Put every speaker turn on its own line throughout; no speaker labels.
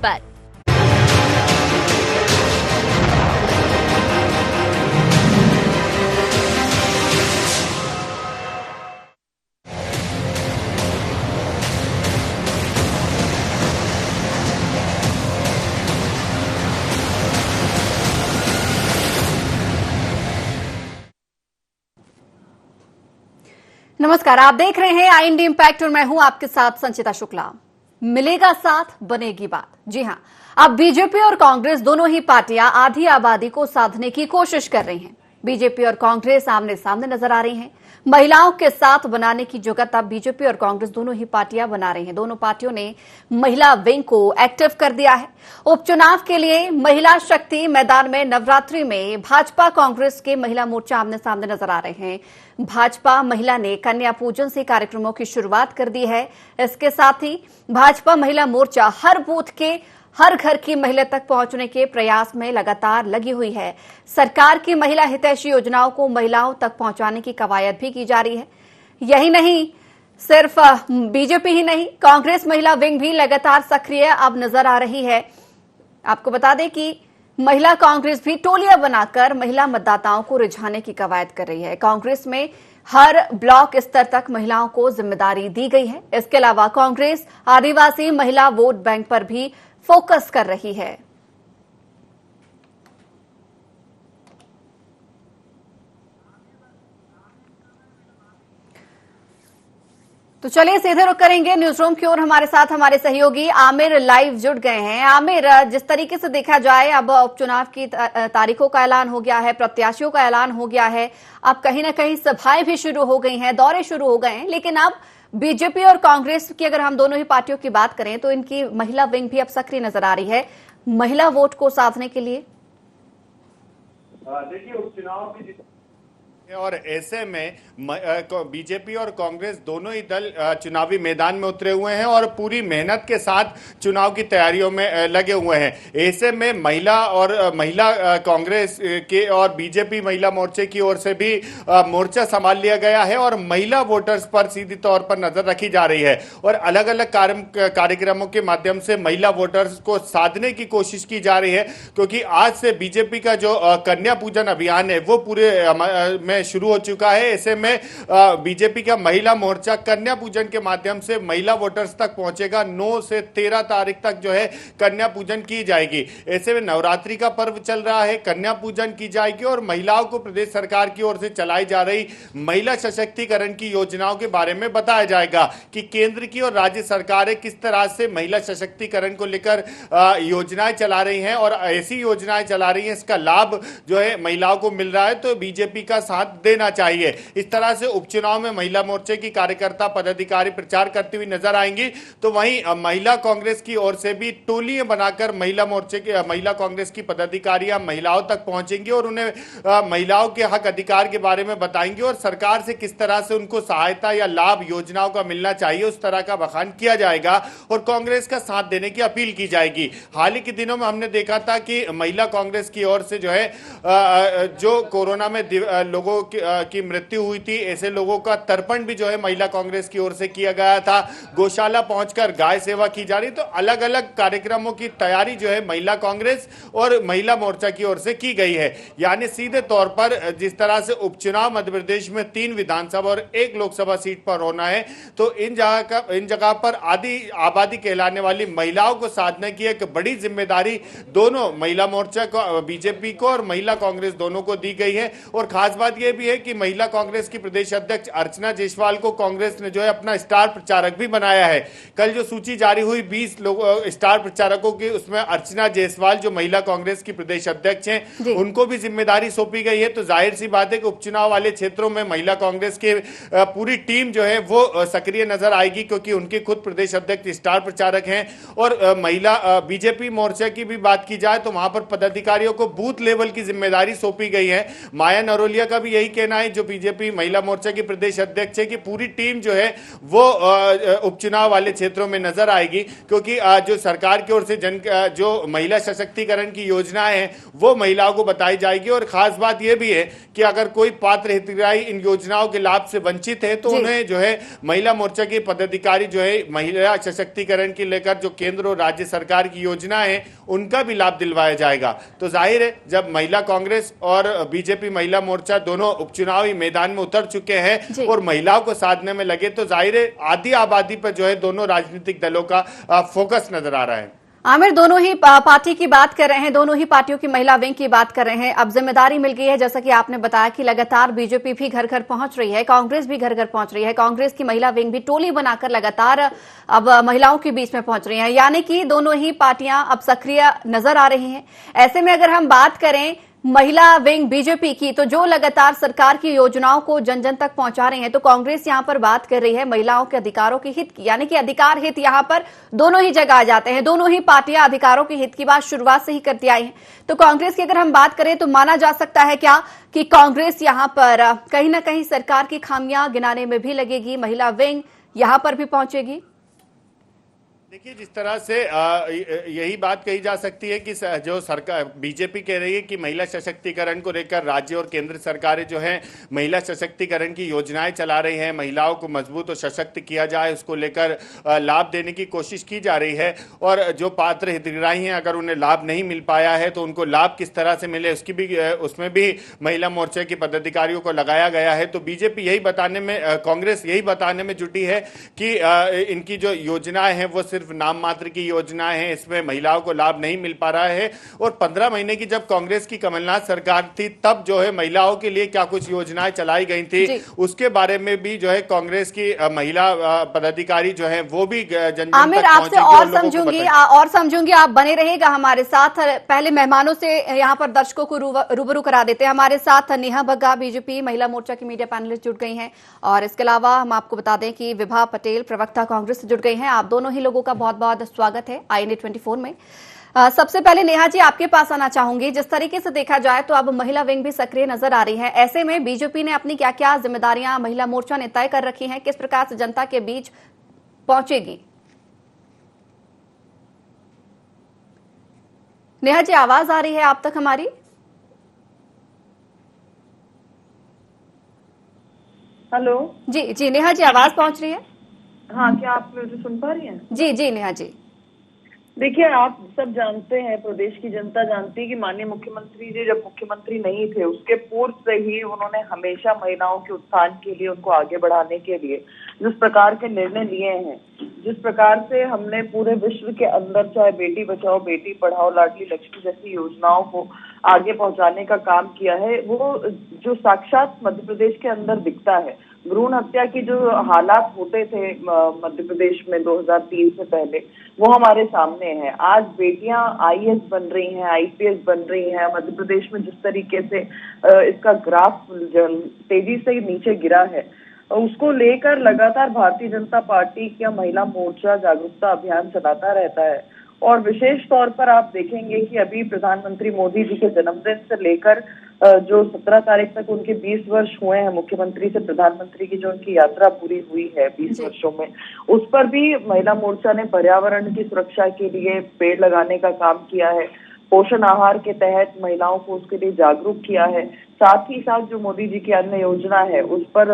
पर। नमस्कार, आप देख रहे हैं आईएनडी इंपैक्ट और मैं हूं आपके साथ संचिता शुक्ला। मिलेगा साथ, बनेगी बात। जी हां, अब बीजेपी और कांग्रेस दोनों ही पार्टियां आधी आबादी को साधने की कोशिश कर रही हैं। बीजेपी और कांग्रेस आमने सामने नजर आ रही हैं। महिलाओं के साथ बनाने की जुगत अब बीजेपी और कांग्रेस दोनों ही पार्टियां बना रही हैं। दोनों पार्टियों ने महिला विंग को एक्टिव कर दिया है। उपचुनाव के लिए महिला शक्ति मैदान में। नवरात्रि में भाजपा कांग्रेस के महिला मोर्चा आमने सामने नजर आ रहे हैं। भाजपा महिला ने कन्या पूजन से कार्यक्रमों की शुरुआत कर दी है। इसके साथ ही भाजपा महिला मोर्चा हर बूथ के हर घर की महिला तक पहुंचने के प्रयास में लगातार लगी हुई है। सरकार की महिला हितैषी योजनाओं को महिलाओं तक पहुंचाने की कवायद भी की जा रही है। यही नहीं, सिर्फ बीजेपी ही नहीं, कांग्रेस महिला विंग भी लगातार सक्रिय अब नजर आ रही है। आपको बता दें कि महिला कांग्रेस भी टोलियां बनाकर महिला मतदाताओं को रिझाने की कवायद कर रही है। कांग्रेस में हर ब्लॉक स्तर तक महिलाओं को जिम्मेदारी दी गई है। इसके अलावा कांग्रेस आदिवासी महिला वोट बैंक पर भी फोकस कर रही है। तो चलिए सीधे रुक करेंगे न्यूज रूम की ओर। हमारे साथ हमारे सहयोगी आमिर लाइव जुड़ गए हैं। आमिर, जिस तरीके से देखा जाए अब उपचुनाव की तारीखों का ऐलान हो गया है, प्रत्याशियों का ऐलान हो गया है, अब कहीं ना कहीं सभाएं भी शुरू हो गई हैं, दौरे शुरू हो गए हैं, लेकिन अब बीजेपी और कांग्रेस की अगर हम दोनों ही पार्टियों की बात करें तो इनकी महिला विंग भी अब सक्रिय नजर आ रही है महिला वोट को साधने के लिए।
देखिए, उपचुनाव की और ऐसे में बीजेपी और कांग्रेस दोनों ही दल चुनावी मैदान में उतरे हुए हैं और पूरी मेहनत के साथ चुनाव की तैयारियों में लगे हुए हैं। ऐसे में महिला कांग्रेस के और बीजेपी महिला मोर्चे की ओर से भी मोर्चा संभाल लिया गया है और महिला वोटर्स पर सीधी तौर पर नजर रखी जा रही है और अलग अलग कार्यक्रमों के माध्यम से महिला वोटर्स को साधने की कोशिश की जा रही है, क्योंकि आज से बीजेपी का जो कन्या पूजन अभियान है वो पूरे में शुरू हो चुका है। ऐसे में बीजेपी का महिला मोर्चा कन्या पूजन के माध्यम से महिला वोटर्स तक पहुंचेगा। 9 से 13 तारीख तक जो है कन्या पूजन की जाएगी। ऐसे में नवरात्रि का पर्व चल रहा है, कन्या पूजन की जाएगी और महिलाओं को प्रदेश सरकार की ओर से चलाई जा रही महिला सशक्तिकरण की योजनाओं के बारे में बताया जाएगा कि केंद्र की और राज्य सरकारें किस तरह से महिला सशक्तिकरण को लेकर योजनाएं चला रही हैं और ऐसी योजनाएं चला रही हैं इसका लाभ जो है महिलाओं को मिल रहा है, तो बीजेपी का साथ देना चाहिए। इस तरह से उपचुनाव में महिला मोर्चे की कार्यकर्ता पदाधिकारी प्रचार करती हुई नजर आएंगी। तो वहीं महिला कांग्रेस की ओर से भी टोलियां बनाकर महिला कांग्रेस की पदाधिकारियां महिलाओं तक पहुंचेंगी और उन्हें महिलाओं के हक अधिकार के बारे में बताएंगे और सरकार से किस तरह से उनको सहायता या लाभ योजनाओं का मिलना चाहिए उस तरह का बखान किया जाएगा और कांग्रेस का साथ देने की अपील की जाएगी। हाल ही के दिनों में हमने देखा था कि महिला कांग्रेस की ओर से जो है जो कोरोना में लोगों की मृत्यु हुई थी, ऐसे लोगों का तर्पण भी जो है महिला कांग्रेस की ओर से किया गया था। गौशाला पहुंचकर गाय सेवा की जा रही, तो अलग अलग कार्यक्रमों की तैयारी जो है महिला कांग्रेस और महिला मोर्चा की ओर से की गई है। यानी सीधे तौर पर जिस तरह से उपचुनाव मध्य प्रदेश में 3 विधानसभा और 1 लोकसभा सीट पर होना है, तो इन जगह पर आधी आबादी कहलाने वाली महिलाओं को साधने की एक बड़ी जिम्मेदारी दोनों महिला मोर्चा को, बीजेपी को और महिला कांग्रेस दोनों को दी गई है। और खास बात यह भी है कि महिला कांग्रेस की प्रदेश अध्यक्ष अर्चना जायसवाल को कांग्रेस ने जो है अपना स्टार प्रचारक भी बनाया है। कल जो सूची जारी हुई 20 स्टार प्रचारकों की, उसमें अर्चना जायसवाल जो महिला कांग्रेस की प्रदेश अध्यक्ष हैं उनको भी जिम्मेदारी सौंपी गई है। तो जाहिर सी बात है कि उपचुनाव वाले क्षेत्रों में महिला कांग्रेस की पूरी टीम जो है वो सक्रिय नजर आएगी, क्योंकि उनके खुद प्रदेश अध्यक्ष स्टार प्रचारक हैं। और महिला बीजेपी मोर्चा की भी बात की जाए तो वहां पर पदाधिकारियों को बूथ लेवल की जिम्मेदारी सौंपी गई है। माया नरोलिया का भी भी यही कहना है, जो बीजेपी महिला मोर्चा की प्रदेश अध्यक्ष है, कि पूरी टीम जो है वो उपचुनाव वाले क्षेत्रों में नजर आएगी, क्योंकि जो सरकार की ओर से जो महिला सशक्तिकरण की योजनाएं हैं वो महिलाओं को बताई जाएगी। और खास बात यह भी है कि अगर कोई पात्र हितग्राही इन योजनाओं के लाभ से वंचित है तो उन्हें जो है महिला मोर्चा के पदाधिकारी जो है महिला सशक्तिकरण की लेकर जो केंद्र और राज्य सरकार की योजना है उनका भी लाभ दिलवाया जाएगा। तो जाहिर है, जब महिला कांग्रेस और बीजेपी महिला मोर्चा दोनों उपचुनावी मैदान में उतर चुके हैं और महिलाओं को साधने में लगे, तो जाहिर है आधी आबादी पर जो है दोनों राजनीतिक दलों का फोकस नजर आ रहा है।
आमिर, दोनों ही पार्टी की बात कर रहे हैं, दोनों ही पार्टियों की महिला विंग की बात कर रहे हैं। अब जिम्मेदारी मिल गई है, जैसा कि आपने बताया कि लगातार बीजेपी भी घर घर पहुंच रही है, कांग्रेस भी घर घर पहुंच रही है, कांग्रेस की महिला विंग भी टोली बनाकर लगातार अब महिलाओं के बीच में पहुंच रही है, यानी कि दोनों ही पार्टियां अब सक्रिय नजर आ रही हैं। ऐसे में अगर हम बात करें महिला विंग बीजेपी की, तो जो लगातार सरकार की योजनाओं को जन जन तक पहुंचा रहे हैं, तो कांग्रेस यहां पर बात कर रही है महिलाओं के अधिकारों के हित की, यानी कि अधिकार हित यहां पर दोनों ही जगह आ जाते हैं। दोनों ही पार्टियां अधिकारों के हित की बात शुरुआत से ही करती आई हैं। तो कांग्रेस की अगर हम बात करें तो माना जा सकता है क्या कि कांग्रेस यहां पर कहीं ना कहीं सरकार की खामियां गिनाने में भी लगेगी, महिला विंग यहां पर भी पहुंचेगी?
देखिए, जिस तरह से यही बात कही जा सकती है कि जो सरकार बीजेपी कह रही है कि महिला सशक्तिकरण को लेकर राज्य और केंद्र सरकारें जो है महिला सशक्तिकरण की योजनाएं चला रही हैं, महिलाओं को मजबूत और सशक्त किया जाए उसको लेकर लाभ देने की कोशिश की जा रही है। और जो पात्र हितग्राही हैं, अगर उन्हें लाभ नहीं मिल पाया है तो उनको लाभ किस तरह से मिले उसमें भी महिला मोर्चा के पदाधिकारियों को लगाया गया है। तो बीजेपी यही बताने में, कांग्रेस यही बताने में जुटी है कि इनकी जो योजनाएं हैं वो सिर्फ नाम मात्र की योजना है, इसमें महिलाओं को लाभ नहीं मिल पा रहा है। और 15 महीने की जब कांग्रेस की कमलनाथ सरकार थी तब जो है महिलाओं के लिए क्या कुछ योजनाएं चलाई गई थी उसके बारे में भी जो है कांग्रेस की महिला पदाधिकारी जो है वो भी जन
आमिर, आपसे और समझूंगी, आप बने रहेगा हमारे साथ। पहले मेहमानों से यहाँ पर दर्शकों को रूबरू करा देते हैं। हमारे साथ नेहा बग्गा बीजेपी महिला मोर्चा की मीडिया पैनलिस्ट जुड़ गई हैं, और इसके अलावा हम आपको बता दें कि विभा पटेल प्रवक्ता कांग्रेस से जुड़ गई हैं। आप दोनों ही लोगों का बहुत बहुत स्वागत है INA 24 में। सबसे पहले नेहा जी, आपके पास आना चाहूंगी। जिस तरीके से देखा जाए तो अब महिला विंग भी सक्रिय नजर आ रही है, ऐसे में बीजेपी ने अपनी क्या क्या जिम्मेदारियां महिला मोर्चा ने तय कर रखी हैं, किस प्रकार से जनता के बीच पहुंचेगी? नेहा जी, आवाज आ रही है आप तक हमारी?
हेलो
जी जी नेहा जी, आवाज पहुंच रही है?
हाँ, क्या आप मुझे सुन पा रही हैं?
जी जी नेहा जी,
देखिए, आप सब जानते हैं, प्रदेश की जनता जानती है कि माननीय मुख्यमंत्री जी जब मुख्यमंत्री नहीं थे उसके पूर्व से ही उन्होंने हमेशा महिलाओं के उत्थान के लिए, उनको आगे बढ़ाने के लिए जिस प्रकार के निर्णय लिए हैं, जिस प्रकार से हमने पूरे विश्व के अंदर चाहे बेटी बचाओ बेटी पढ़ाओ, लाडली लक्ष्मी जैसी योजनाओं को आगे पहुंचाने का काम किया है, वो जो साक्षात मध्य प्रदेश के अंदर दिखता है। भ्रूण हत्या की जो हालात होते थे मध्य प्रदेश में 2003 से पहले, वो हमारे सामने है। आज बेटियां IAS बन रही हैं, IPS बन रही हैं। मध्य प्रदेश में जिस तरीके से इसका ग्राफ तेजी से नीचे गिरा है, उसको लेकर लगातार भारतीय जनता पार्टी का महिला मोर्चा जागरूकता अभियान चलाता रहता है। और विशेष तौर पर आप देखेंगे कि अभी प्रधानमंत्री मोदी जी के जन्मदिन से लेकर जो 17 तारीख तक उनके 20 वर्ष हुए हैं मुख्यमंत्री से प्रधानमंत्री की, जो उनकी यात्रा पूरी हुई है 20 वर्षों में, उस पर भी महिला मोर्चा ने पर्यावरण की सुरक्षा के लिए पेड़ लगाने का काम किया है। पोषण आहार के तहत महिलाओं को उसके लिए जागरूक किया है। साथ ही साथ जो मोदी जी की अन्य योजना है उस पर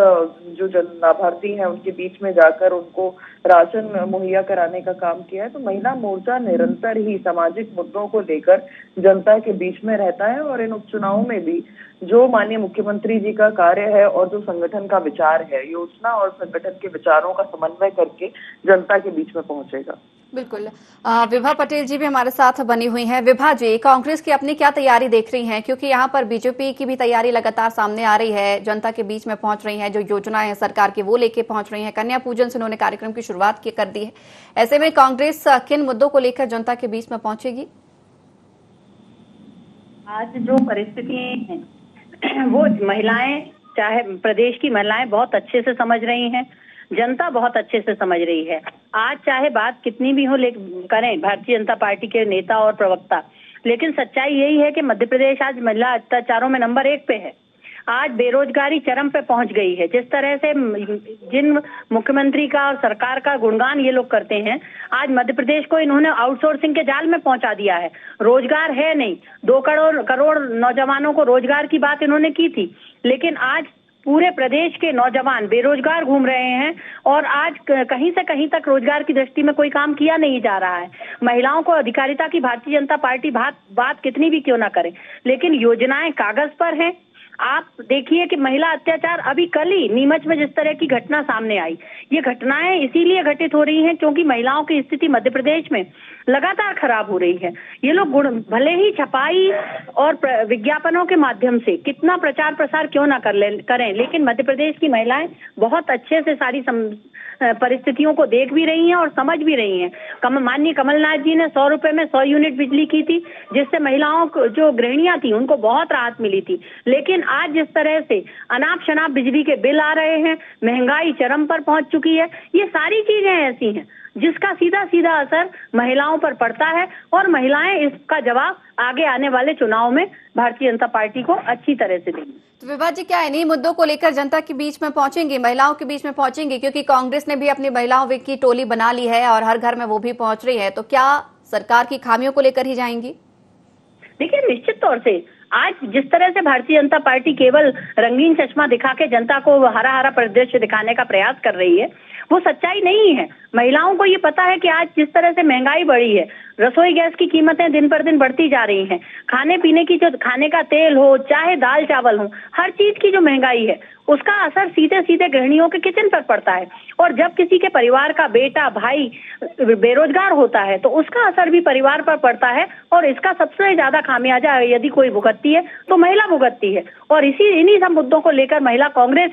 जो जन लाभार्थी हैं उनके बीच में जाकर उनको राशन मुहैया कराने का काम किया है। तो महिला मोर्चा निरंतर ही सामाजिक मुद्दों को लेकर जनता के बीच में रहता है, और इन उपचुनावों में भी जो माननीय मुख्यमंत्री जी का कार्य है और जो संगठन का विचार है, योजना और संगठन के विचारों का समन्वय करके जनता के बीच में पहुंचेगा।
बिल्कुल। विभा पटेल जी भी हमारे साथ बनी हुई हैं। विभा जी, कांग्रेस की अपनी क्या तैयारी देख रही हैं, क्योंकि यहाँ पर बीजेपी की भी तैयारी लगातार सामने आ रही है, जनता के बीच में पहुंच रही है, जो योजनाएं हैं सरकार की वो लेके पहुंच रही है, कन्या पूजन से उन्होंने कार्यक्रम की शुरुआत कर दी है। ऐसे में कांग्रेस किन मुद्दों को लेकर जनता के बीच में पहुंचेगी?
आज जो परिस्थिति है वो महिलाएं, चाहे प्रदेश की महिलाएं बहुत अच्छे से समझ रही हैं, जनता बहुत अच्छे से समझ रही है। आज चाहे बात कितनी भी हो करें भारतीय जनता पार्टी के नेता और प्रवक्ता, लेकिन सच्चाई यही है कि मध्य प्रदेश आज महिला अत्याचारों में नंबर 1 पे है। आज बेरोजगारी चरम पे पहुंच गई है। जिस तरह से जिन मुख्यमंत्री का और सरकार का गुणगान ये लोग करते हैं, आज मध्य प्रदेश को इन्होंने आउटसोर्सिंग के जाल में पहुंचा दिया है। रोजगार है नहीं, 2 करोड़ नौजवानों को रोजगार की बात इन्होंने की थी, लेकिन आज पूरे प्रदेश के नौजवान बेरोजगार घूम रहे हैं और आज कहीं से कहीं तक रोजगार की दृष्टि में कोई काम किया नहीं जा रहा है। महिलाओं को अधिकारिता की भारतीय जनता पार्टी बात कितनी भी क्यों ना करे, लेकिन योजनाएं कागज पर हैं। आप देखिए कि महिला अत्याचार अभी कल ही नीमच में जिस तरह की घटना सामने आई, ये घटनाएं इसीलिए घटित हो रही हैं क्योंकि महिलाओं की स्थिति मध्य प्रदेश में लगातार खराब हो रही है। ये लोग भले ही छपाई और विज्ञापनों के माध्यम से कितना प्रचार प्रसार क्यों ना करें, लेकिन मध्य प्रदेश की महिलाएं बहुत अच्छे से सारी परिस्थितियों को देख भी रही हैं और समझ भी रही हैं। माननीय कमलनाथ जी ने 100 रुपए में 100 यूनिट बिजली की थी, जिससे महिलाओं को, जो गृहिणियां थी, उनको बहुत राहत मिली थी। लेकिन आज जिस तरह से अनाप शनाप बिजली के बिल आ रहे हैं, महंगाई चरम पर पहुंच चुकी है, ये सारी चीजें ऐसी हैं जिसका सीधा सीधा असर महिलाओं पर पड़ता है और महिलाएं इसका जवाब आगे आने वाले चुनाव में भारतीय जनता पार्टी को अच्छी तरह से देंगी।
तो विभा जी, क्या इन्हीं मुद्दों को लेकर जनता के बीच में पहुंचेंगी, महिलाओं के बीच में पहुंचेंगी? क्योंकि कांग्रेस ने भी अपनी महिलाओं की टोली बना ली है और हर घर में वो भी पहुंच रही है, तो क्या सरकार की खामियों को लेकर ही जाएंगी?
देखिए, निश्चित तौर से आज जिस तरह से भारतीय जनता पार्टी केवल रंगीन चश्मा दिखा के जनता को हरा हरा परिदृश्य दिखाने का प्रयास कर रही है, वो सच्चाई नहीं है। महिलाओं को ये पता है कि आज जिस तरह से महंगाई बढ़ी है, रसोई गैस की कीमतें दिन पर दिन बढ़ती जा रही हैं, खाने पीने की, जो खाने का तेल हो चाहे दाल चावल हो, हर चीज की जो महंगाई है उसका असर सीधे सीधे गृहिणियों के किचन पर पड़ता है। और जब किसी के परिवार का बेटा भाई बेरोजगार होता है तो उसका असर भी परिवार पर पड़ता है और इसका सबसे ज्यादा खामियाजा यदि कोई भुगतती है तो महिला भुगतती है। और इन्हीं सब मुद्दों को लेकर महिला कांग्रेस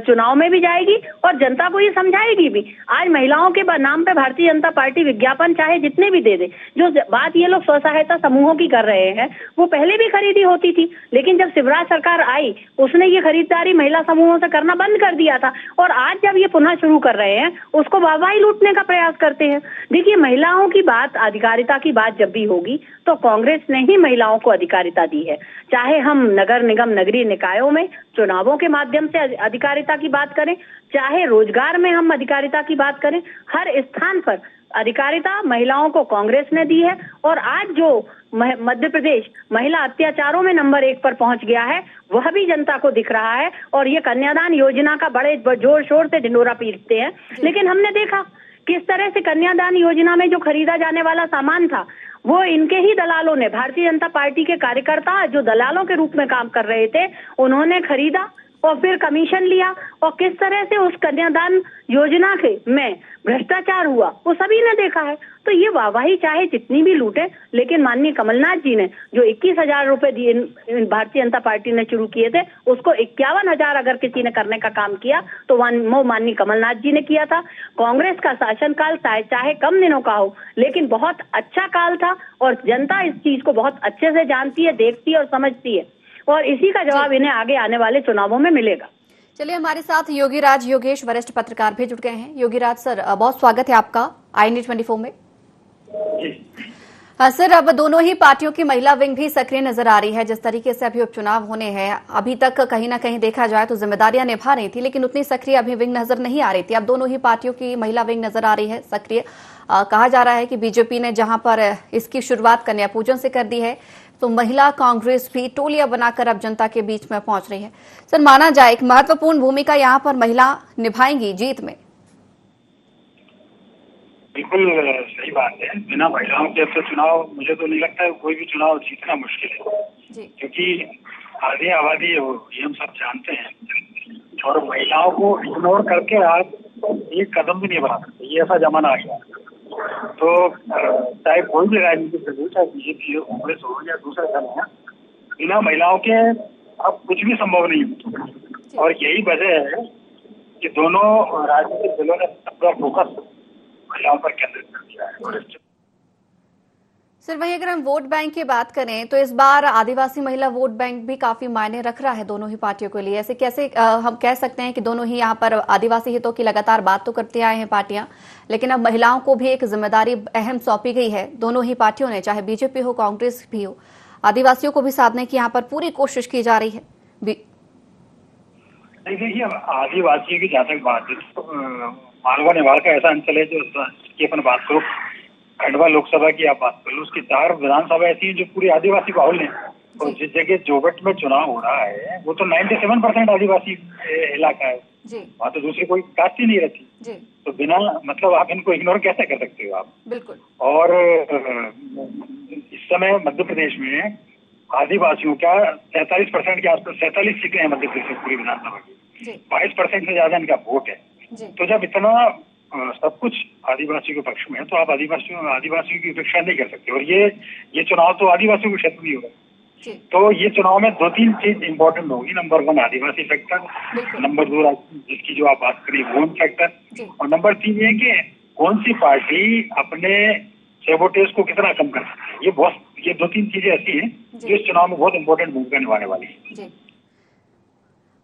चुनाव में भी जाएगी और जनता को ये समझाएगी भी। आज महिलाओं के नाम पे भारतीय जनता पार्टी विज्ञापन चाहे जितने भी दे दे, जो बात ये लोग स्व सहायता समूहों की कर रहे हैं वो पहले भी खरीदी होती थी, लेकिन जब शिवराज सरकार आई उसने ये खरीदारी महिला समूहों से करना बंद कर दिया था और आज जब ये पुनः शुरू कर रहे हैं उसको वाहवाही लूटने का प्रयास करते हैं। देखिए, महिलाओं की बात, अधिकारिता की बात जब भी होगी तो कांग्रेस ने ही महिलाओं को अधिकारिता दी है। चाहे हम नगर निगम नगरीय निकायों में चुनावों के माध्यम से अधिकारिता की बात करें, चाहे रोजगार में हम अधिकारिता की बात करें, हर स्थान पर अधिकारिता महिलाओं को कांग्रेस ने दी है। और आज जो मध्य प्रदेश महिला अत्याचारों में नंबर 1 पर पहुंच गया है वह भी जनता को दिख रहा है। और ये कन्यादान योजना का बड़े जोर शोर से ढिंढोरा पीटते हैं, लेकिन हमने देखा किस तरह से कन्यादान योजना में जो खरीदा जाने वाला सामान था वो इनके ही दलालों ने, भारतीय जनता पार्टी के कार्यकर्ता जो दलालों के रूप में काम कर रहे थे, उन्होंने खरीदा और फिर कमीशन लिया और किस तरह से उस कन्यादान योजना के में भ्रष्टाचार हुआ वो सभी ने देखा है। तो ये वाहवाही चाहे जितनी भी लूटे, लेकिन माननीय कमलनाथ जी ने जो 21,000 रुपए दिए भारतीय जनता पार्टी ने शुरू किए थे, उसको 51,000 अगर किसी ने करने का काम किया तो वो माननीय कमलनाथ जी ने किया था। कांग्रेस का शासनकाल चाहे कम दिनों का हो, लेकिन बहुत अच्छा काल था और जनता इस चीज को बहुत अच्छे से जानती है, देखती है और समझती है और इसी का जवाब इन्हें आगे आने वाले चुनावों में मिलेगा।
चलिए, हमारे साथ योगीराज योगेश वरिष्ठ पत्रकार भी जुड़ गए हैं। योगीराज सर, बहुत स्वागत है आपका IND 24 में। सर, अब दोनों ही पार्टियों की महिला विंग भी सक्रिय नजर आ रही है। जिस तरीके से अभी उपचुनाव होने हैं, अभी तक कहीं ना कहीं देखा जाए तो जिम्मेदारियां निभा रही थी, लेकिन उतनी सक्रिय अभी विंग नजर नहीं आ रही थी। अब दोनों ही पार्टियों की महिला विंग नजर आ रही है सक्रिय। कहा जा रहा है कि बीजेपी ने जहां पर इसकी शुरुआत कन्या पूजन से कर दी है, तो महिला कांग्रेस भी टोलियां बनाकर अब जनता के बीच में पहुंच रही है। सर, माना जाए एक महत्वपूर्ण भूमिका यहां पर महिला निभाएंगी जीत में?
बिल्कुल सही बात है। बिना महिलाओं के अब तो चुनाव, मुझे तो नहीं लगता है कोई भी चुनाव जीतना मुश्किल है, क्योंकि आधी आबादी है वो, ये हम सब जानते हैं। और महिलाओं को इग्नोर करके आप एक कदम भी नहीं बढ़ा सकते, ये ऐसा जमाना आ गया। तो चाहे कोई भी राजनीतिक दल हो, चाहे बीजेपी हो, कांग्रेस हो या दूसरा दल हो, बिना महिलाओं के अब कुछ भी संभव नहीं है। और यही वजह है कि दोनों राजनीतिक दलों ने अपना फोकस महिलाओं पर केंद्रित कर दिया है।
सर, वहीं अगर हम वोट बैंक की बात करें तो इस बार आदिवासी महिला वोट बैंक भी काफी मायने रख रहा है दोनों ही पार्टियों के लिए। ऐसे कैसे हम कह सकते हैं कि दोनों ही यहाँ पर आदिवासी हितों की लगातार बात तो करते आए हैं पार्टियां, लेकिन अब महिलाओं को भी एक जिम्मेदारी अहम सौंपी गई है दोनों ही पार्टियों ने, चाहे बीजेपी हो कांग्रेस भी हो। आदिवासियों को भी साधने की यहाँ पर पूरी कोशिश की जा रही है।
देखिए, अब आदिवासियों की जहाँ तक बात है तो मालवा नेवाड़ का ऐसा अंचल है की अपन बात करो, खंडवा लोकसभा की आप बात करो, उसकी 4 विधानसभा ऐसी है जो पूरी आदिवासी बाहुल है। और जिस जगह जोगट में चुनाव हो रहा है वो तो 97% आदिवासी इलाका है, वहाँ तो दूसरी कोई कास्ट ही नहीं रहती। तो बिना मतलब आप इनको इग्नोर कैसे कर सकते हो आप?
बिल्कुल।
और इस समय मध्य प्रदेश में आदिवासियों का 47% के आसपास 47 सीटें हैं मध्य प्रदेश में पूरी विधानसभा की, 22% से ज्यादा इनका वोट है। तो जब इतना सब कुछ आदिवासियों के पक्ष में है तो आप आदिवासियों की उपेक्षा नहीं कर सकते। और ये चुनाव तो आदिवासियों के क्षेत्र में ही होगा। तो ये चुनाव में 2-3 चीज इम्पोर्टेंट होगी। नंबर 1 आदिवासी फैक्टर, नंबर 2 जिसकी जो आप बात करिए गोंड फैक्टर, और नंबर 3 ये कि कौन सी पार्टी अपने सेबोटेज को कितना कम कर सकती है। ये 2-3 चीजें ऐसी हैं जो इस चुनाव में बहुत इंपॉर्टेंट भूमिका निभाने वाली है।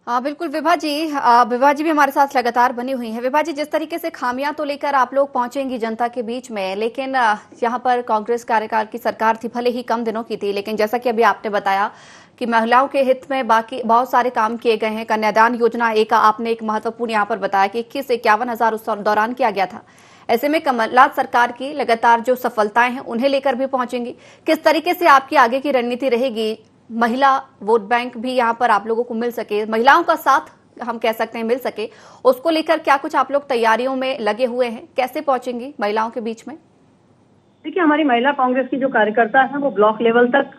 हाँ बिल्कुल। विभा जी भी हमारे साथ लगातार बनी हुई हैं। विभा जी, जिस तरीके से खामियां तो लेकर आप लोग पहुंचेंगी जनता के बीच में, लेकिन यहाँ पर कांग्रेस कार्यकाल की सरकार थी, भले ही कम दिनों की थी, लेकिन जैसा कि अभी आपने बताया कि महिलाओं के हित में बाकी बहुत सारे काम किए गए हैं। कन्यादान योजना आपने एक महत्वपूर्ण यहाँ पर बताया कि 21-51 उस दौरान किया गया था। ऐसे में कमलनाथ सरकार की लगातार जो सफलताएं हैं उन्हें लेकर भी पहुंचेंगी। किस तरीके से आपकी आगे की रणनीति रहेगी? महिला वोट बैंक भी यहाँ पर आप लोगों को मिल सके, महिलाओं का साथ हम कह सकते हैं मिल सके, उसको लेकर क्या कुछ आप लोग तैयारियों में लगे हुए हैं? कैसे पहुंचेंगी महिलाओं के बीच में?
देखिए, हमारी महिला कांग्रेस की जो कार्यकर्ता है वो ब्लॉक लेवल तक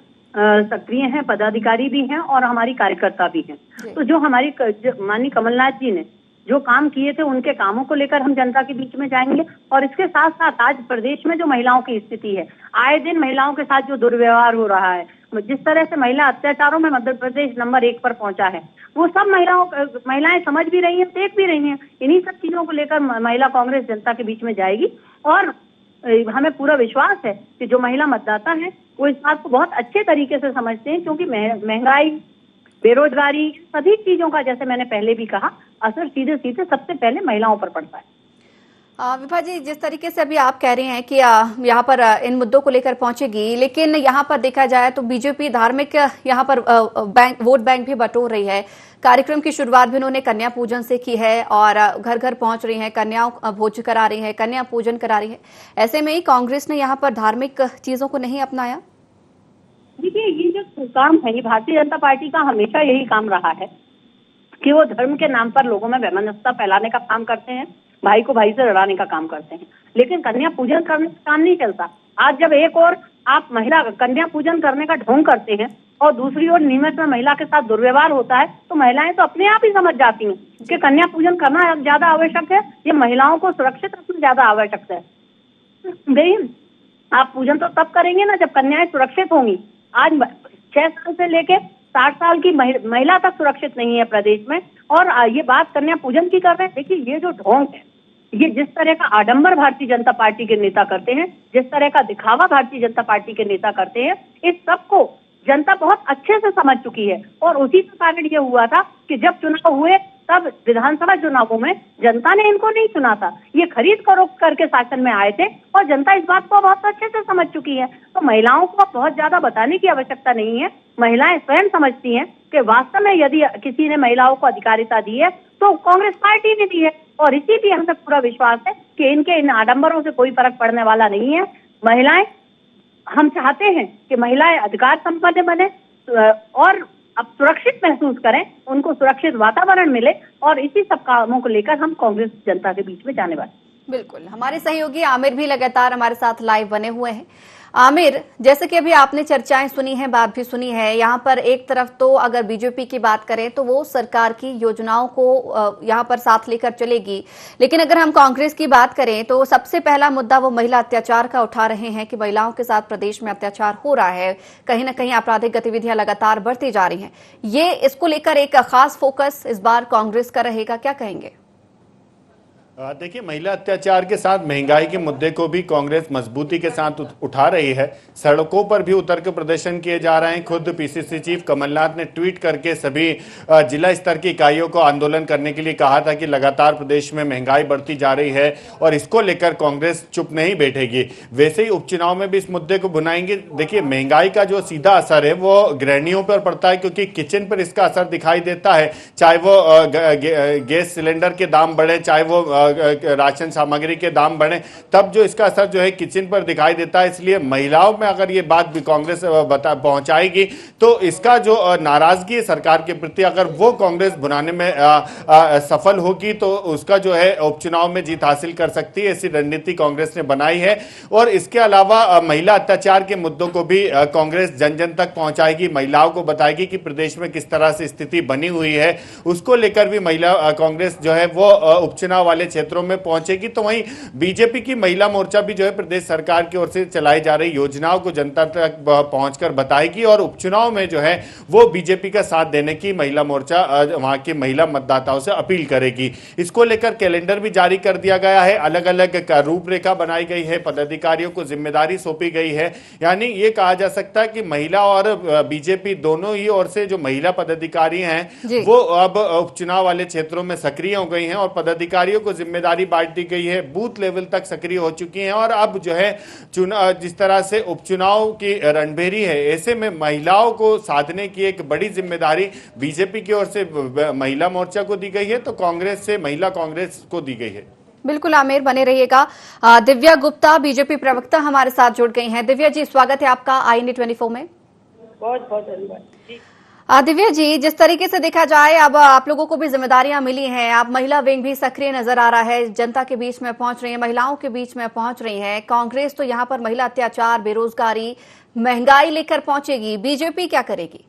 सक्रिय हैं, पदाधिकारी भी हैं और हमारी कार्यकर्ता भी हैं। तो जो हमारी माननीय कमलनाथ जी ने जो काम किए थे उनके कामों को लेकर हम जनता के बीच में जाएंगे। और इसके साथ साथ आज प्रदेश में जो महिलाओं की स्थिति है, आए दिन महिलाओं के साथ जो दुर्व्यवहार हो रहा है, जिस तरह से महिला अत्याचारों में मध्य प्रदेश नंबर 1 पर पहुंचा है, वो सब महिलाएं समझ भी रही हैं, देख भी रही हैं। इन्हीं सब चीजों को लेकर महिला कांग्रेस जनता के बीच में जाएगी। और हमें पूरा विश्वास है कि जो महिला मतदाता है वो इस बात को बहुत अच्छे तरीके से समझते हैं, क्योंकि महंगाई, बेरोजगारी, सभी चीजों का, जैसे मैंने पहले भी कहा, असर सीधे सीधे सबसे पहले महिलाओं पर पड़ता है।
विभा जी, जिस तरीके से अभी आप कह रहे हैं कि यहाँ पर इन मुद्दों को लेकर पहुंचेगी, लेकिन यहाँ पर देखा जाए तो बीजेपी धार्मिक यहाँ पर वोट बैंक भी बटोर रही है। कार्यक्रम की शुरुआत भी उन्होंने कन्या पूजन से की है और घर घर पहुंच रही हैं, कन्याओं भोज करा रही है, कन्या पूजन करा रही है। ऐसे में ही कांग्रेस ने यहाँ पर धार्मिक चीजों को नहीं अपनाया।
देखिए, ये जो काम है, ये भारतीय जनता पार्टी का हमेशा यही काम रहा है कि वो धर्म के नाम पर लोगों में वैमनस्यता फैलाने का काम करते हैं, भाई को भाई से लड़ाने का काम करते हैं। लेकिन कन्या पूजन करने का काम नहीं चलता। आज जब एक और आप महिला कन्या पूजन करने का ढोंग करते हैं और दूसरी ओर नियमित में महिला के साथ दुर्व्यवहार होता है, तो महिलाएं तो अपने आप ही समझ जाती हैं कि कन्या पूजन करना ज्यादा आवश्यक है, ये महिलाओं को सुरक्षित रखना ज्यादा आवश्यक है। नहीं, आप पूजन तो तब करेंगे ना जब कन्याएं सुरक्षित होंगी। आज 6 साल से लेके 60 साल की महिला तक सुरक्षित नहीं है प्रदेश में, और ये बात कन्या पूजन की कर रहे हैं। देखिए, ये जो ढोंग है, ये जिस तरह का आडंबर भारतीय जनता पार्टी के नेता करते हैं, जिस तरह का दिखावा भारतीय जनता पार्टी के नेता करते हैं, इस सब को जनता बहुत अच्छे से समझ चुकी है। और उसी का कारण ये हुआ था कि जब चुनाव हुए तब विधानसभा चुनावों में जनता ने इनको नहीं चुना था, ये खरीद फरोख्त करके शासन में आए थे, और जनता इस बात को बहुत अच्छे से समझ चुकी है। तो महिलाओं को बहुत ज्यादा बताने की आवश्यकता नहीं है। महिलाएं स्वयं समझती हैं कि वास्तव में यदि किसी ने महिलाओं को अधिकारिता दी है तो कांग्रेस पार्टी ने दी है, और इसीलिए हमें पूरा विश्वास है कि इनके इन आडंबरों से कोई फर्क पड़ने वाला नहीं है। महिलाएं, हम चाहते हैं कि महिलाएं अधिकार संपन्न बने और अब सुरक्षित महसूस करें, उनको सुरक्षित वातावरण मिले, और इसी सब कामों को लेकर हम कांग्रेस जनता के बीच में जाने वाले।
बिल्कुल, हमारे सहयोगी आमिर भी लगातार हमारे साथ लाइव बने हुए हैं। आमिर, जैसे कि अभी आपने चर्चाएं सुनी हैं, बात भी सुनी है, यहाँ पर एक तरफ तो अगर बीजेपी की बात करें तो वो सरकार की योजनाओं को यहाँ पर साथ लेकर चलेगी, लेकिन अगर हम कांग्रेस की बात करें तो सबसे पहला मुद्दा वो महिला अत्याचार का उठा रहे हैं कि महिलाओं के साथ प्रदेश में अत्याचार हो रहा है, कहीं ना कहीं आपराधिक गतिविधियां लगातार बढ़ती जा रही हैं। ये इसको लेकर एक खास फोकस इस बार कांग्रेस का रहेगा, क्या कहेंगे?
देखिए, महिला अत्याचार के साथ महंगाई के मुद्दे को भी कांग्रेस मजबूती के साथ उठा रही है। सड़कों पर भी उतर के प्रदर्शन किए जा रहे हैं। खुद पीसीसी चीफ कमलनाथ ने ट्वीट करके सभी जिला स्तर की इकाइयों को आंदोलन करने के लिए कहा था कि लगातार प्रदेश में महंगाई बढ़ती जा रही है और इसको लेकर कांग्रेस चुप नहीं बैठेगी। वैसे ही उपचुनाव में भी इस मुद्दे को भुनाएंगे। देखिए, महंगाई का जो सीधा असर है वो गृहिणियों पर पड़ता है, क्योंकि किचन पर इसका असर दिखाई देता है। चाहे वो गैस सिलेंडर के दाम बढ़े, चाहे वो राशन सामग्री के दाम बढ़े, तब जो इसका असर जो है किचन पर दिखाई देता है। इसलिए महिलाओं में अगर ये बात भी कांग्रेस पहुंचाएगी तो इसका जो नाराजगी है सरकार के प्रति, अगर वो कांग्रेस भुनाने में सफल होगी तो उसका जो है उपचुनाव में जीत हासिल कर सकती है। ऐसी रणनीति कांग्रेस ने बनाई है। और इसके अलावा महिला अत्याचार के मुद्दों को भी कांग्रेस जन जन तक पहुंचाएगी, महिलाओं को बताएगी कि प्रदेश में किस तरह से स्थिति बनी हुई है। उसको लेकर भी महिला कांग्रेस जो है वो उपचुनाव वाले क्षेत्रों में पहुंचेगी। तो वहीं बीजेपी की महिला मोर्चा भी जो है प्रदेश सरकार की ओर से चलाई जा रही योजनाओं को जनता तक पहुंचकर बताएगी और उपचुनाव में जो है वो बीजेपी का साथ देने की महिला मोर्चा वहां के महिला मतदाताओं से अपील करेगी। इसको लेकर कैलेंडर भी जारी कर दिया गया है, अलग अलग रूपरेखा बनाई गई है, पदाधिकारियों को जिम्मेदारी सौंपी गई है। यानी ये कहा जा सकता है कि महिला और बीजेपी दोनों ही ओर से जो महिला पदाधिकारी हैं वो अब उपचुनाव वाले क्षेत्रों में सक्रिय हो गई हैं और पदाधिकारियों को जिम्मेदारी बांट दी गई है, बूथ लेवल तक सक्रिय हो चुकी हैं। और अब जो है जिस तरह से उपचुनाव की रणभेरी है, ऐसे में महिलाओं को साधने की एक बड़ी जिम्मेदारी बीजेपी की ओर से महिला मोर्चा को दी गई है, तो कांग्रेस से महिला कांग्रेस को दी गई है।
बिल्कुल आमिर, बने रहिएगा। दिव्या गुप्ता बीजेपी प्रवक्ता हमारे साथ जुड़ गई हैं। दिव्या जी, स्वागत है आपका INA 24 में।
बहुत बहुत धन्यवाद।
दिव्या जी, जिस तरीके से देखा जाए अब आप लोगों को भी जिम्मेदारियां मिली हैं, आप महिला विंग भी सक्रिय नजर आ रहा है, जनता के बीच में पहुंच रही है, महिलाओं के बीच में पहुंच रही है। कांग्रेस तो यहां पर महिला अत्याचार, बेरोजगारी, महंगाई लेकर पहुंचेगी, बीजेपी क्या करेगी?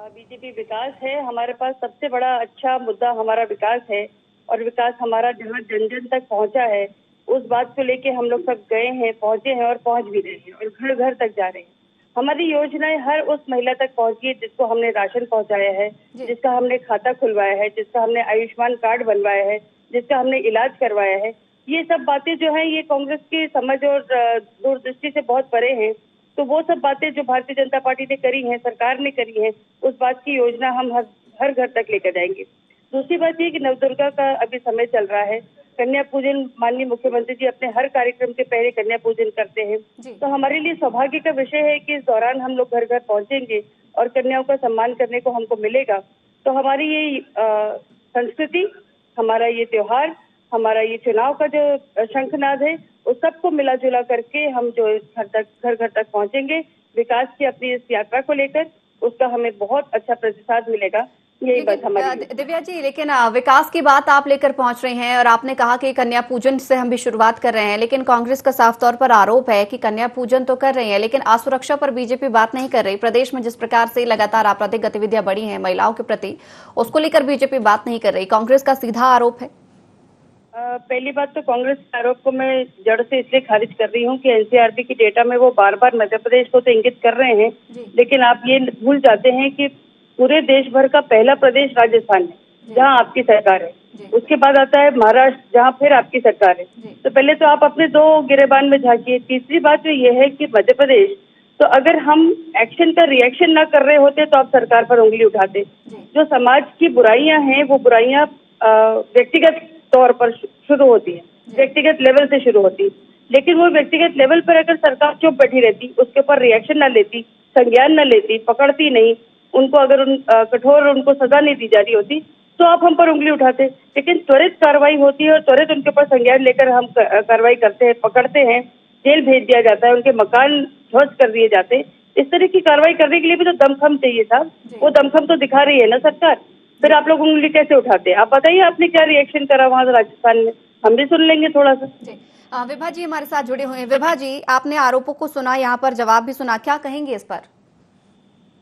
बीजेपी विकास है, हमारे पास सबसे बड़ा अच्छा मुद्दा हमारा विकास है और विकास हमारा जहाँ जन जन तक पहुंचा है उस बात को लेके हम लोग सब गए हैं, पहुंचे हैं और पहुंच भी रहे हैं और घर घर तक जा रहे हैं। हमारी योजनाएं हर उस महिला तक पहुंची है जिसको हमने राशन पहुंचाया है, जिसका हमने खाता खुलवाया है, जिसका हमने आयुष्मान कार्ड बनवाया है, जिसका हमने इलाज करवाया है। ये सब बातें जो है ये कांग्रेस की समझ और दूरदृष्टि से बहुत परे हैं। तो वो सब बातें जो भारतीय जनता पार्टी ने करी हैं, सरकार ने करी है, उस बात की योजना हम हर घर तक लेकर जाएंगे। दूसरी बात ये कि नवदुर्गा का अभी समय चल रहा है, कन्या पूजन माननीय मुख्यमंत्री जी अपने हर कार्यक्रम के पहले कन्या पूजन करते हैं। तो हमारे लिए सौभाग्य का विषय है कि इस दौरान हम लोग घर घर पहुंचेंगे और कन्याओं का सम्मान करने को हमको मिलेगा। तो हमारी ये संस्कृति, हमारा ये त्योहार, हमारा ये चुनाव का जो शंखनाद है, उस सबको मिला जुला करके हम जो घर घर तक पहुंचेंगे विकास की अपनी इस यात्रा को लेकर, उसका हमें बहुत अच्छा प्रतिसाद मिलेगा। यही बात हमारी।
दिव्या जी, लेकिन विकास की बात आप लेकर पहुंच रहे हैं और आपने कहा कि कन्या पूजन से हम भी शुरुआत कर रहे हैं, लेकिन कांग्रेस का साफ तौर पर आरोप है कि कन्या पूजन तो कर रही है लेकिन असुरक्षा पर बीजेपी बात नहीं कर रही। प्रदेश में जिस प्रकार से लगातार आपराधिक गतिविधियां बढ़ी हैं महिलाओं के प्रति, उसको लेकर बीजेपी बात नहीं कर रही। कांग्रेस का सीधा आरोप है।
पहली बात तो कांग्रेस के आरोप को मैं जड़ से इसलिए खारिज कर रही हूँ कि एनसीआरबी की डेटा में वो बार बार मध्य प्रदेश को तो इंगित कर रहे हैं, लेकिन आप ये भूल जाते हैं कि पूरे देश भर का पहला प्रदेश राजस्थान है जहां आपकी सरकार है, उसके बाद आता है महाराष्ट्र जहां फिर आपकी सरकार है। तो पहले तो आप अपने दो गिरेबान में झांकिए। तीसरी बात जो ये है कि मध्य प्रदेश, तो अगर हम एक्शन का रिएक्शन ना कर रहे होते तो आप सरकार पर उंगली उठाते। जो समाज की बुराइयां हैं वो बुराइयां व्यक्तिगत तौर पर शुरू होती है, व्यक्तिगत लेवल से शुरू होती, लेकिन वो व्यक्तिगत लेवल पर अगर सरकार चुप बैठी रहती, उसके ऊपर रिएक्शन ना लेती, संज्ञान न लेती, पकड़ती नहीं उनको, अगर कठोर उनको सजा नहीं दी जा रही होती तो आप हम पर उंगली उठाते। लेकिन त्वरित कार्रवाई होती है और त्वरित उनके ऊपर संज्ञान लेकर हम कार्रवाई करते हैं, पकड़ते हैं, जेल भेज दिया जाता है, उनके मकान ध्वस्त कर दिए जाते हैं। इस तरह की कार्रवाई करने के लिए भी तो दमखम चाहिए साहब, वो दमखम तो दिखा रही है ना सरकार, फिर आप लोग उंगली कैसे उठाते हैं? आप बताइए आपने क्या रिएक्शन करा वहाँ राजस्थान में, हम भी सुन लेंगे थोड़ा सा।
विभा जी हमारे साथ जुड़े हुए हैं। विभा जी, आपने आरोपों को सुना, यहाँ पर जवाब भी सुना, क्या कहेंगे इस पर?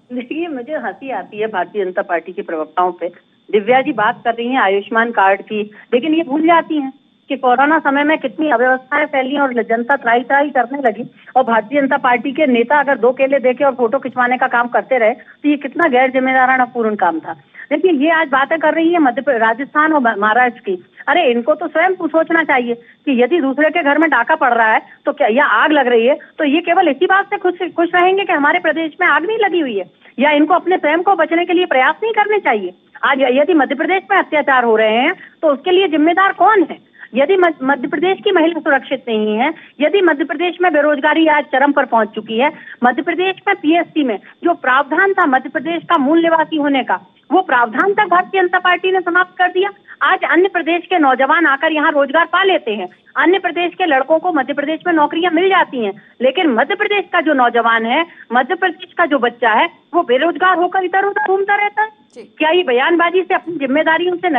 देखिए, मुझे हंसी आती है भारतीय जनता पार्टी के प्रवक्ताओं पे। दिव्या जी बात कर रही हैं आयुष्मान कार्ड की, लेकिन ये भूल जाती हैं कि कोरोना समय में कितनी अव्यवस्थाएं फैली और जनता त्राही त्राही करने लगी, और भारतीय जनता पार्टी के नेता अगर 2 केले देके और फोटो खिंचवाने का काम करते रहे तो ये कितना गैर जिम्मेदाराना पूर्ण काम था। देखिए, ये आज बातें कर रही है राजस्थान और महाराष्ट्र की। अरे इनको तो स्वयं सोचना चाहिए कि यदि दूसरे के घर में डाका पड़ रहा है तो क्या, या आग लग रही है, तो ये केवल इसी बात से खुश रहेंगे कि हमारे प्रदेश में आग नहीं लगी हुई है, या इनको अपने स्वयं को बचने के लिए प्रयास नहीं करने चाहिए। आज यदि मध्य प्रदेश में अत्याचार हो रहे हैं तो उसके लिए जिम्मेदार कौन है? यदि मध्य प्रदेश की महिला सुरक्षित नहीं है, यदि मध्य प्रदेश में बेरोजगारी आज चरम पर पहुंच चुकी है, मध्य प्रदेश में पीएससी में जो प्रावधान था मध्य प्रदेश का मूल निवासी होने का, वो प्रावधान तक भारतीय जनता पार्टी ने समाप्त कर दिया। आज अन्य प्रदेश के नौजवान आकर यहाँ रोजगार पा लेते हैं, अन्य प्रदेश के लड़कों को मध्य प्रदेश में नौकरियां मिल जाती हैं, लेकिन मध्य प्रदेश का जो नौजवान है, मध्य प्रदेश का जो बच्चा है, वो बेरोजगार होकर इधर उधर घूमता रहता है। क्या ये बयानबाजी से अपनी जिम्मेदारियों से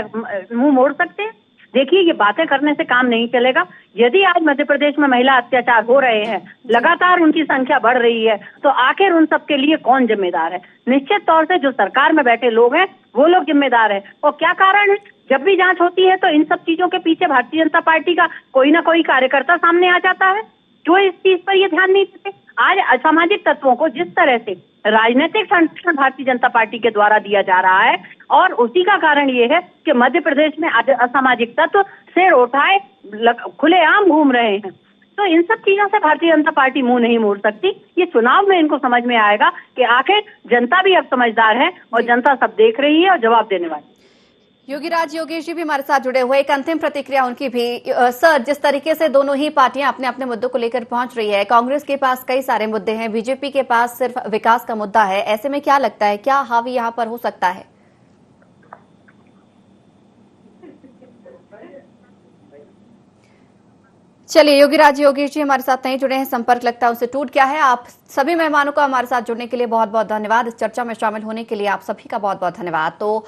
मुंह मोड़ सकते हैं? देखिए, ये बातें करने से काम नहीं चलेगा। यदि आज मध्य प्रदेश में महिला अत्याचार हो रहे हैं, लगातार उनकी संख्या बढ़ रही है, तो आखिर उन सब के लिए कौन जिम्मेदार है? निश्चित तौर से जो सरकार में बैठे लोग हैं वो लोग जिम्मेदार है। और क्या कारण है? जब भी जांच होती है तो इन सब चीजों के पीछे भारतीय जनता पार्टी का कोई ना कोई कार्यकर्ता सामने आ जाता है जो इस चीज पर ये ध्यान नहीं देते। आज असामाजिक तत्वों को जिस तरह से राजनीतिक संरक्षण भारतीय जनता पार्टी के द्वारा दिया जा रहा है, और उसी का कारण ये है कि मध्य प्रदेश में असामाजिक तत्व सिर उठाए खुलेआम घूम रहे हैं। तो इन सब चीजों से भारतीय जनता पार्टी मुंह नहीं मोड़ सकती। ये चुनाव में इनको समझ में आएगा कि आखिर जनता भी अब समझदार है और जनता सब देख रही है और जवाब देने वाली।
योगीराज योगेश जी भी हमारे साथ जुड़े हुए, एक अंतिम प्रतिक्रिया उनकी भी। सर, जिस तरीके से दोनों ही पार्टियां अपने अपने मुद्दों को लेकर पहुंच रही है, कांग्रेस के पास कई सारे मुद्दे हैं, बीजेपी के पास सिर्फ विकास का मुद्दा है, ऐसे में क्या लगता है, क्या हावी यहां पर हो सकता है? चलिए, योगीराज योगेश जी हमारे साथ नहीं जुड़े हैं, संपर्क लगता है उनसे टूट गया है। आप सभी मेहमानों का हमारे साथ जुड़ने के लिए बहुत बहुत धन्यवाद। इस चर्चा में शामिल होने के लिए आप सभी का बहुत बहुत धन्यवाद। तो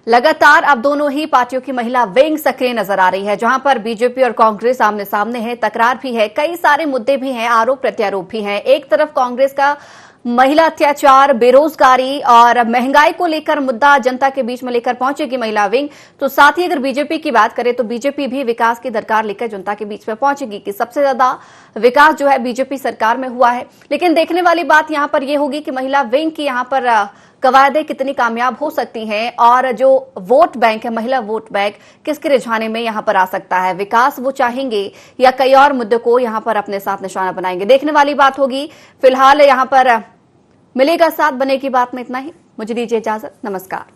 लगातार अब दोनों ही पार्टियों की महिला विंग सक्रिय नजर आ रही है, जहां पर बीजेपी और कांग्रेस आमने सामने है, तकरार भी है, कई सारे मुद्दे भी हैं, आरोप प्रत्यारोप भी हैं। एक तरफ कांग्रेस का महिला अत्याचार, बेरोजगारी और महंगाई को लेकर मुद्दा जनता के बीच में लेकर पहुंचेगी महिला विंग, तो साथ ही अगर बीजेपी की बात करें तो बीजेपी भी विकास की दरकार लेकर जनता के बीच में पहुंचेगी कि सबसे ज्यादा विकास जो है बीजेपी सरकार में हुआ है। लेकिन देखने वाली बात यहां पर यह होगी कि महिला विंग की यहां पर कवायदें कितनी कामयाब हो सकती हैं, और जो वोट बैंक है, महिला वोट बैंक, किसके रिझाने में यहां पर आ सकता है। विकास वो चाहेंगे या कई और मुद्दों को यहां पर अपने साथ निशाना बनाएंगे, देखने वाली बात होगी। फिलहाल यहां पर मिलेगा साथ, बने की बात में इतना ही। मुझे दीजिए इजाजत, नमस्कार।